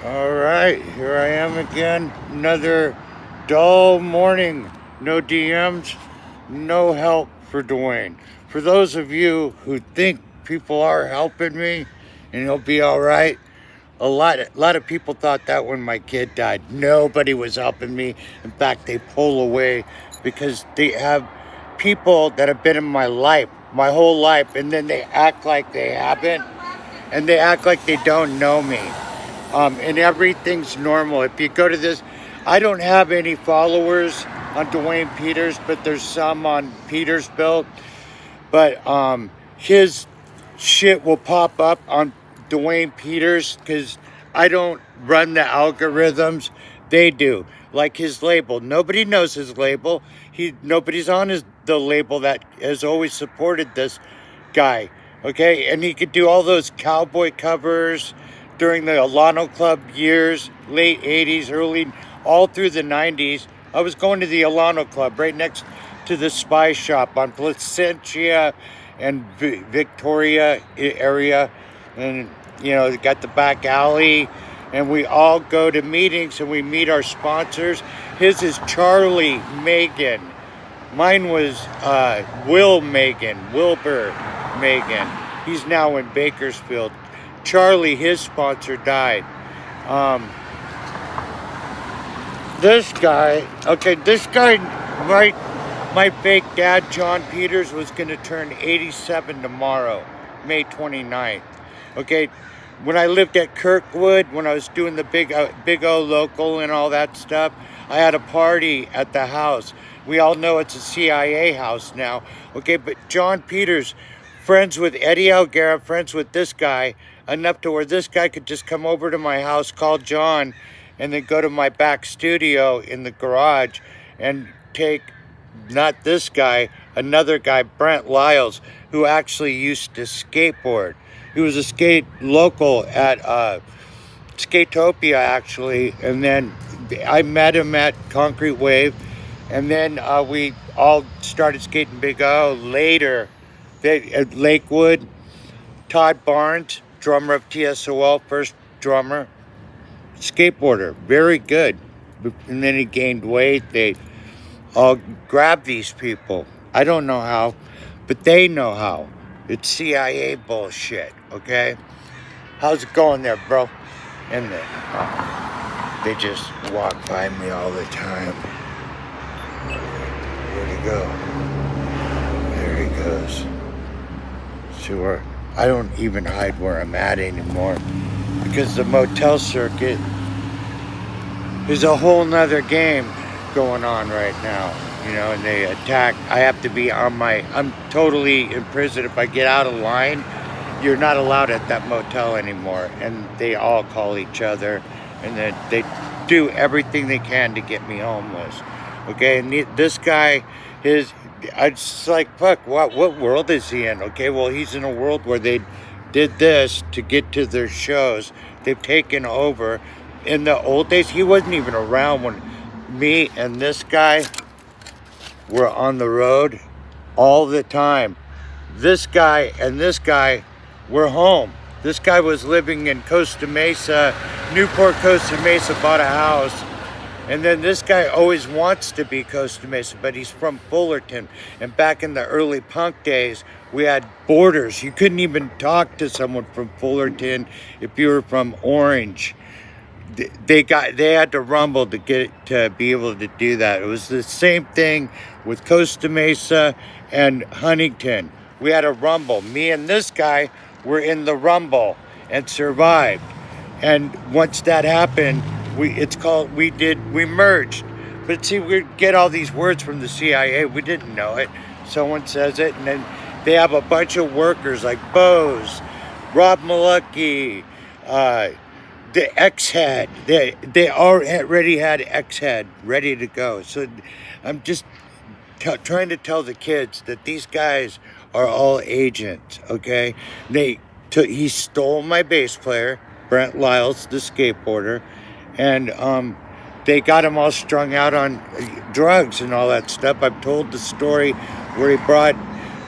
All right, here I am again. Another dull morning. No DMs, no help for Dwayne. For those of you who think people are helping me and he'll be all right, a lot of people thought that when my kid died. Nobody was helping me. In fact, they pull away because they have people that have been in my life, my whole life, and then they act like they haven't, and they act like they don't know me. And everything's normal. If you go to this, I don't have any followers on Dwayne Peters, but there's some on Petersville. But his shit will pop up on Dwayne Peters because I don't run the algorithms. They do. Like his label. Nobody knows his label. Nobody's on the label that has always supported this guy. Okay? And he could do all those cowboy covers during the Alano Club years, late 80s, all through the 90s. I was going to the Alano Club right next to the Spy Shop on Placentia and Victoria area. And, you know, they got the back alley. And we all go to meetings and we meet our sponsors. His is Charlie Megan. Mine was Wilbur Megan. He's now in Bakersfield. Charlie, his sponsor, died. This guy, my fake dad, John Peters, was going to turn 87 tomorrow, May 29th. Okay, when I lived at Kirkwood, when I was doing the Big O local and all that stuff, I had a party at the house. We all know it's a CIA house now. Okay, but John Peters, friends with Eddie Algara, friends with this guy, enough to where this guy could just come over to my house, call John, and then go to my back studio in the garage and take, not this guy, another guy, Brent Lyles, who actually used to skateboard. He was a skate local at Skatopia, actually, and then I met him at Concrete Wave, and then we all started skating Big O later at Lakewood. Todd Barnes, drummer of TSOL, first drummer, skateboarder, very good. And then he gained weight. They all grabbed these people. I don't know how, but they know how. It's CIA bullshit, okay? How's it going there, bro? And then they just walk by me all the time. Where'd he go? There he goes. Sure. I don't even hide where I'm at anymore because the motel circuit is a whole nother game going on right now, you know, and they attack. I have to be I'm totally in prison. If I get out of line, you're not allowed at that motel anymore. And they all call each other and then they do everything they can to get me homeless. Okay, and this guy, it's like, fuck, what world is he in? Okay, well, he's in a world where they did this to get to their shows. They've taken over. In the old days, he wasn't even around when me and this guy were on the road all the time. This guy and this guy were home. This guy was living in Costa Mesa, Newport, Costa Mesa, bought a house. And then this guy always wants to be Costa Mesa, but he's from Fullerton. And back in the early punk days, we had borders. You couldn't even talk to someone from Fullerton if you were from Orange. They had to rumble to be able to do that. It was the same thing with Costa Mesa and Huntington. We had a rumble. Me and this guy were in the rumble and survived. And once that happened, we merged. But see, we get all these words from the CIA. We didn't know it. Someone says it, and then they have a bunch of workers like Bose, Rob Malucky, the X-Head. They already had X-Head ready to go. So I'm just trying to tell the kids that these guys are all agents, okay? He stole my bass player, Brent Lyles, the skateboarder, and they got him all strung out on drugs and all that stuff. I've told the story where he brought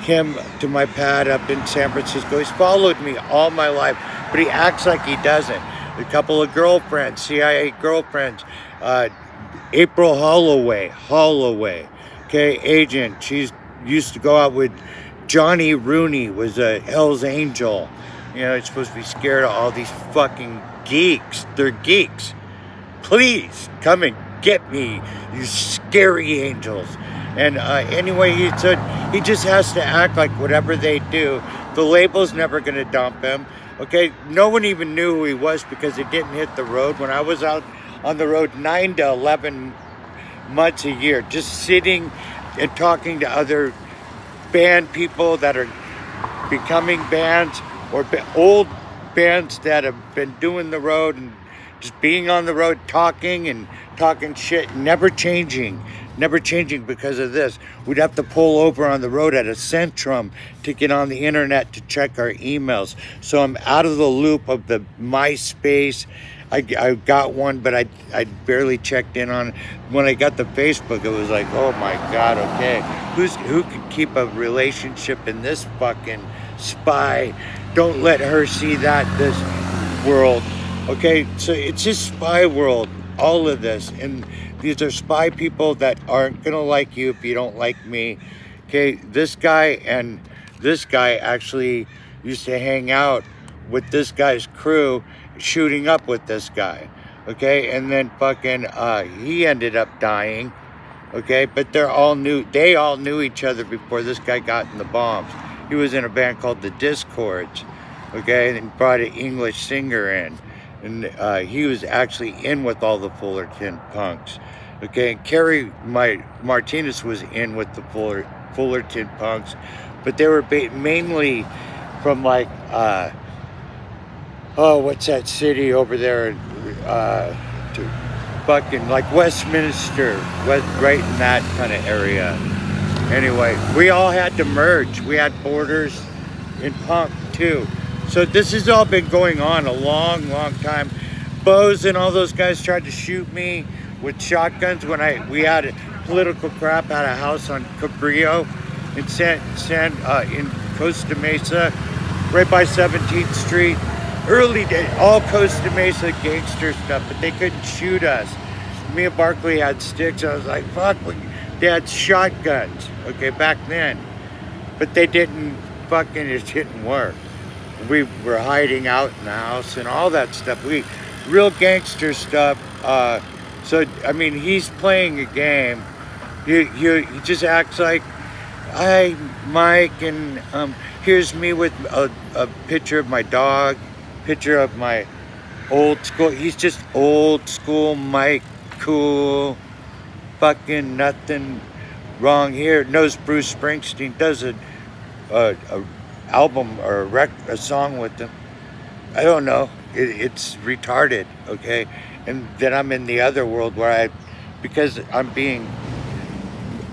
him to my pad up in San Francisco. He's followed me all my life, but he acts like he doesn't. a couple of girlfriends, CIA girlfriends. April Holloway, okay, agent. She's used to go out with Johnny Rooney, was a Hell's Angel. You know, it's supposed to be scared of all these fucking geeks. They're geeks. Please come and get me, you scary angels. And anyway, he said he just has to act like whatever they do. The label's never going to dump him. Okay, no one even knew who he was because he didn't hit the road. When I was out on the road 9 to 11 months a year, just sitting and talking to other band people that are becoming bands, or old bands that have been doing the road and just being on the road, talking shit, never changing because of this. We'd have to pull over on the road at a Centrum to get on the internet to check our emails. So I'm out of the loop of the MySpace. I got one, but I barely checked in on it. When I got the Facebook, it was like, oh my God, okay. Who could keep a relationship in this fucking spy? Don't let her see this world. Okay, so it's just spy world, all of this. And these are spy people that aren't gonna like you if you don't like me. Okay, this guy and this guy actually used to hang out with this guy's crew, shooting up with this guy. Okay, and then fucking he ended up dying. Okay, but they all knew each other before this guy got in the bombs. He was in a band called the Discords. Okay, and brought an English singer in. And he was actually in with all the Fullerton punks. Okay, and Kerry Martinez was in with the Fullerton punks, but they were mainly from like, what's that city over there? To fucking like Westminster, right in that kind of area. Anyway, we all had to merge. We had borders in punk too. So this has all been going on a long time. Bose and all those guys tried to shoot me with shotguns when we had political crap at a house on Cabrillo in Costa Mesa, right by 17th Street. Early day, all Costa Mesa gangster stuff, but they couldn't shoot us. Me and Barkley had sticks. I was like, fuck, they had shotguns, okay, back then. But it didn't work. We were hiding out in the house and all that stuff. Real gangster stuff. So, I mean, he's playing a game. He just acts like, hi, Mike, and here's me with a picture of my dog, picture of my old school. He's just old school Mike, cool, fucking nothing wrong here. Knows Bruce Springsteen, does a album or a song with them. I don't know. It's retarded, okay? And then I'm in the other world where because I'm being,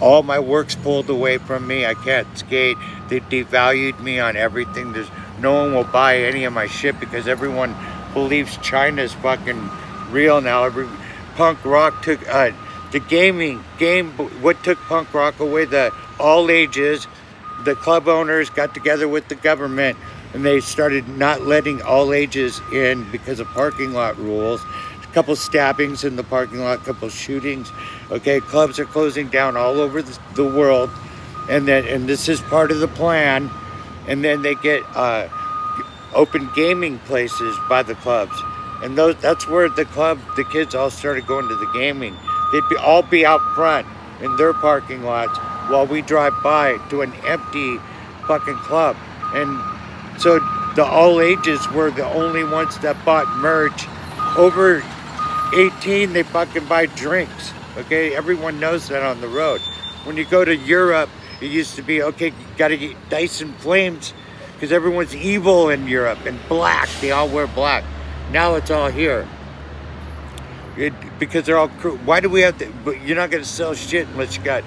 all my work's pulled away from me. I can't skate. They devalued me on everything. No one will buy any of my shit because everyone believes China's fucking real now. Punk rock took the game. What took punk rock away? The all ages. The club owners got together with the government and they started not letting all ages in because of parking lot rules. A couple stabbings in the parking lot, a couple shootings. Okay, clubs are closing down all over the world, and this is part of the plan. And then they get open gaming places by the clubs, and that's where the kids all started going to the gaming. They'd all be out front in their parking lots while we drive by to an empty fucking club. And so the all ages were the only ones that bought merch. Over 18, they fucking buy drinks. Okay, everyone knows that on the road. When you go to Europe, it used to be, okay, you gotta get Dyson Flames because everyone's evil in Europe and black. They all wear black. Now it's all here. Because they're all crew. Why do we have to? But you're not gonna sell shit unless you got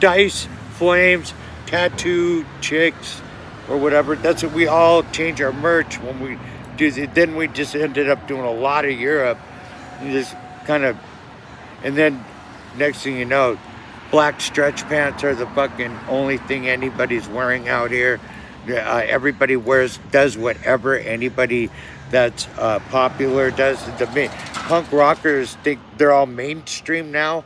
Dice, Flames, tattoo chicks, or whatever. That's what we all change our merch when we do. Then we just ended up doing a lot of Europe. And just kind of, and then next thing you know, black stretch pants are the fucking only thing anybody's wearing out here. Everybody does whatever anybody that's popular does. Punk rockers think they're all mainstream now.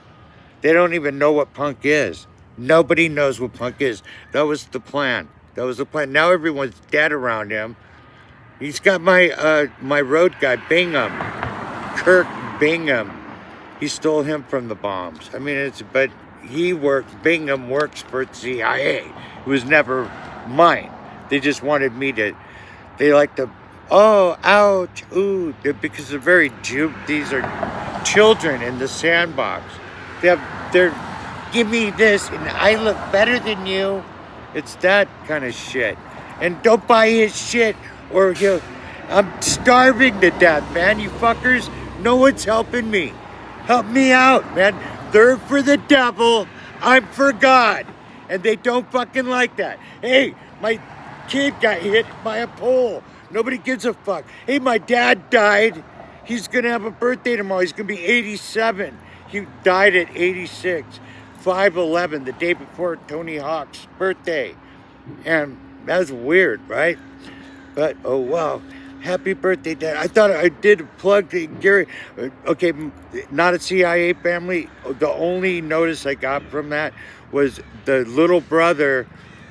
They don't even know what punk is. Nobody knows what punk is. That was the plan. That was the plan. Now everyone's dead around him. He's got my road guy, Bingham. Kirk Bingham. He stole him from the bombs. I mean, but Bingham works for the CIA. It was never mine. They just wanted me to, they like to, oh, ouch, ooh, because they're these are children in the sandbox. They're, give me this and I look better than you. It's that kind of shit. And don't buy his shit or I'm starving to death, man, you fuckers. No one's helping me. Help me out, man. They're for the devil. I'm for God. And they don't fucking like that. Hey, my kid got hit by a pole. Nobody gives a fuck. Hey, my dad died. He's gonna have a birthday tomorrow. He's gonna be 87. He died at 86. 5/11, the day before Tony Hawk's birthday. And that's weird, right? But, oh, wow. Happy birthday, Dad. I thought I did plug to Gary. Okay, not a CIA family. The only notice I got from that was the little brother,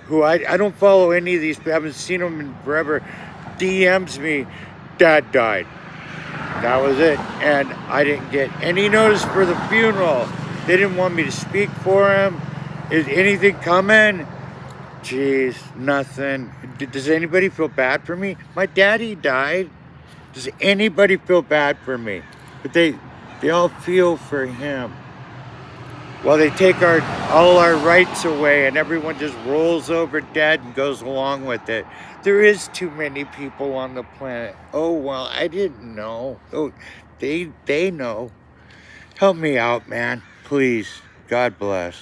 who I don't follow any of these, I haven't seen him in forever, DMs me, Dad died. That was it. And I didn't get any notice for the funeral. They didn't want me to speak for him. Is anything coming? Jeez, nothing. Does anybody feel bad for me? My daddy died. Does anybody feel bad for me? But they all feel for him. Well, they take all our rights away and everyone just rolls over dead and goes along with it. There is too many people on the planet. Oh, well, I didn't know. Oh, they know. Help me out, man. Please. God bless.